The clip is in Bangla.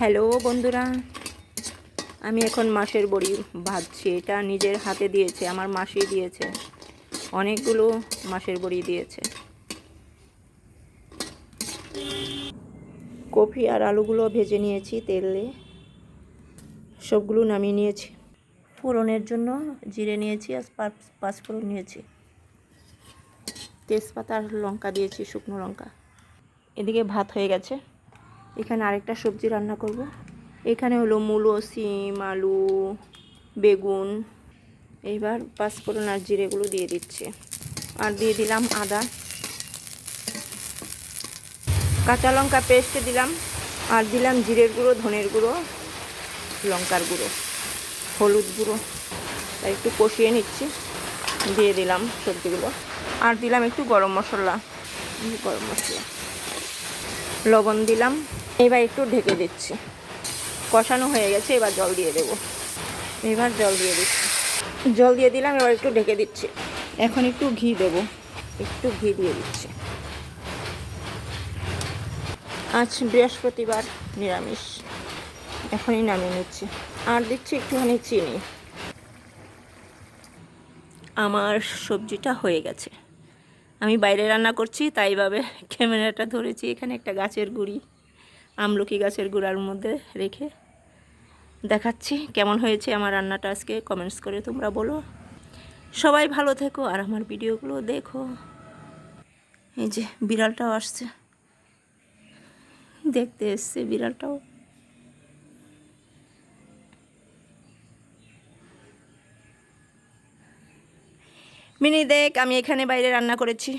হ্যালো বন্ধুরা, আমি এখন মাছের বড়ি ভাজছি। এটা নিজের হাতে দিয়েছে, আমার মাসি দিয়েছে। অনেকগুলো মাছের বড়ি দিয়েছে। কফি আর আলুগুলো ভেজে নিয়েছি তেলে, সবগুলো নামিয়ে নিয়েছি। ফোড়নের জন্য জিরে নিয়েছি আর পাঁচফোড়ন নিয়েছি, তেজপাতা আর লঙ্কা দিয়েছি, শুকনো লঙ্কা। এদিকে ভাত হয়ে গেছে। এখানে আরেকটা সবজি রান্না করব। এখানে হলো মূলো, সিম, আলু, বেগুন। এইবার পাঁচফোড়ন আর জিরেগুলো দিয়ে দিচ্ছি, আর দিয়ে দিলাম আদা, কাঁচা লঙ্কা পেস্ট দিলাম, আর দিলাম জিরের গুঁড়ো, ধনের গুঁড়ো, লঙ্কার গুঁড়ো, হলুদ গুঁড়ো। আর একটু কষিয়ে নিচ্ছি, দিয়ে দিলাম সবজিগুলো, আর দিলাম একটু গরম মশলা, লবণ দিলাম। এবার একটু ঢেকে দিচ্ছি। কষানো হয়ে গেছে, এবার জল দিয়ে দেবো। এবার জল দিয়ে দিচ্ছি, জল দিয়ে দিলাম। এবার একটু ঢেকে দিচ্ছি। এখন একটু ঘি দেবো, একটু ঘি দিয়ে দিচ্ছি। আজ বৃহস্পতিবার, নিরামিষ। এখনই নামিয়ে নিচ্ছি, আর দিচ্ছি একটুখানি চিনি। আমার সবজিটা হয়ে গেছে। আমি বাইরে রান্না করছি, তাইভাবে ক্যামেরাটা ধরেছি। এখানে একটা গাছের গুঁড়ি, আমলকি গাছের গুঁড়ার মধ্যে রেখে দেখাচ্ছি কেমন হয়েছে আমার রান্নাটা। আজকে কমেন্টস করে তোমরা বলো। সবাই ভালো থেকো আর আমার ভিডিওগুলো দেখো। এই যে বিড়ালটাও আসছে, দেখতে এসছে বিড়ালটাও। মিনি দেখ, আমি এখানে বাইরে রান্না করেছি।